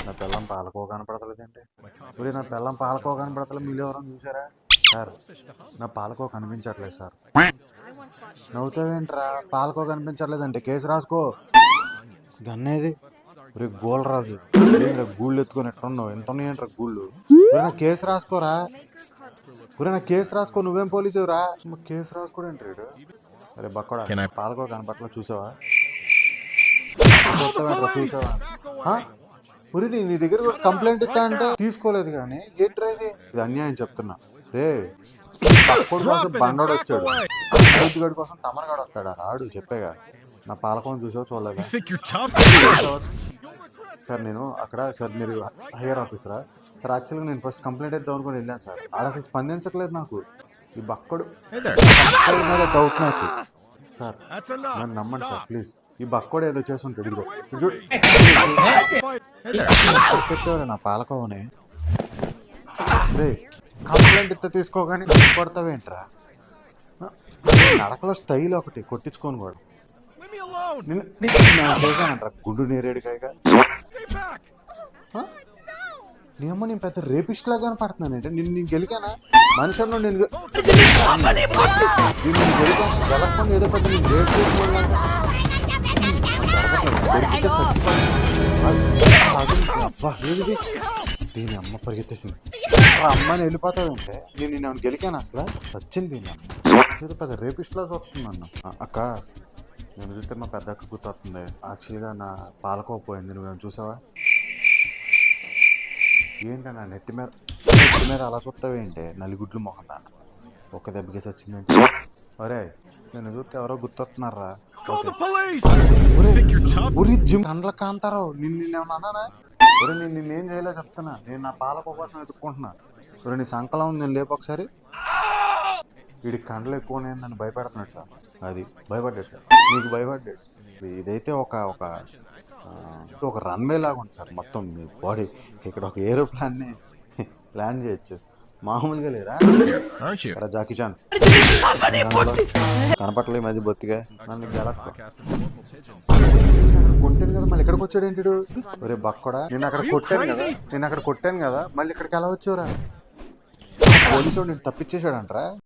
నా పిల్లం పాలకో కనపడతలేదండి. మరి నా పిల్లం పాలకో కనపడతలేదు, మీరు ఎవరైనా చూసారా సార్? నా పాలకో కనిపించట్లేదు సార్. నవ్వుతావేంట్రా? పాలకో కనిపించట్లేదంటే కేసు రాసుకో. గన్నేది రే గోల్రాజు, ఏంట్రా గూళ్ళు ఎత్తుకొని ఎట్టున్నావు? ఎంత ఉన్నాయంట్రా గూళ్ళు? నా కేసు రాసుకోరా, నా కేసు రాసుకో. నువ్వేం పోలీసురా? కేసు రాసుకోడేంటి? అరే బక్కడా, పాలకో కనపట్ల చూసావా? చూసావా? ఉరి నీ దగ్గర కంప్లైంట్ ఇస్తా అంటే తీసుకోలేదు కానీ ఏంట్రా ఇది అన్యాయం చెప్తున్నా. రే పక్కడు కోసం బండోడు వచ్చాడు, గడి కోసం తమరగాడు వస్తాడా? రాడు చెప్పేగా. నా పాలకం చూసావు చూడలేదా సార్? నేను అక్కడ సార్, మీరు హైయర్ ఆఫీసరా సార్? యాక్చువల్గా నేను ఫస్ట్ కంప్లైంట్ ఇద్దాం అనుకుని వెళ్ళాను సార్. ఆడ అసలు స్పందించట్లేదు నాకు. ఈ బక్కడు మీద డౌట్ నాకు సార్. నన్ను నమ్మండి సార్ ప్లీజ్. ఈ బక్కోడు ఏదో చేస్తుంటాడు. ఇదిగో పెట్టేవారు నా పాలకోవని. రే కంప్లైంట్ ఇస్తే తీసుకోగానే కొడతావేంట్రా? నడకలో స్టైల్ ఒకటి కొట్టించుకోను కూడా. నేను చేశానంటారా గుండు నేరేడుకాయగా? నేను పెద్ద రేపిస్ట్ లాగా కనపడుతున్నానంటే నేను గెలికానా? మనిషి అన్నా నేను గెలకుండా ఏదో పెద్ద నేను రేపు చేసుకోవాలా? దొరికితే అబ్బా ఏది దీని అమ్మ పరిగెత్తేసింది. అమ్మని వెళ్ళిపోతావంటే నేను నిన్న గెలికాను అసలు సచ్చింది. దీని అమ్మ పెద్ద రేపిస్ట్లా చూస్తున్నాను. అక్క నేను చూస్తే మా పెద్ద అక్క గుర్తొస్తుంది. యాక్చువల్గా నా పాలకోపోయింది, నువ్వేమో చూసావా? ఏంటి నా నెత్తి మీద అలా చూస్తావేంటి? నలుగుడ్లు మొహం దాన్ని ఒక్క దెబ్బకేసి వచ్చిందంటే. ఒరే నేను చూస్తే ఎవరో గుర్తొస్తున్నారా? జిమ్ కండ్ల కాంతారావు, నిన్నేమన్నా అన్నానా? ఒరే నేను నిన్నేం చేయలే చెప్తున్నా. నేను నా పాలకో కోసం ఎత్తుక్కుంటున్నా. ఒరే నీ సంకలం ఉంది, నేను లేపు ఒకసారి. వీడికి కండలు ఎక్కువ నన్ను భయపెడుతున్నాడు సార్. అది భయపడ్డాడు సార్, నీకు భయపడ్డాడు. ఇదైతే ఒక రన్వే లాగా ఉంది సార్ మొత్తం. మీ బాడీ ఇక్కడ ఒక ఏరోప్లాన్ని ల్యాండ్ చేయొచ్చు, మామూలుగా లేరా? జాకీ చాన్ కనపట్లే మధ్య బొత్తిగా. నన్ను గెలక్క కొట్టాను కదా, మళ్ళీ ఇక్కడికి వచ్చాడు ఏంటి? ఒరే బక్కడా, నేను అక్కడ కొట్టాను కదా, మళ్ళీ ఇక్కడికి ఎలా వచ్చావురా? పోలీసు నేను తప్పించేసాడంటరా.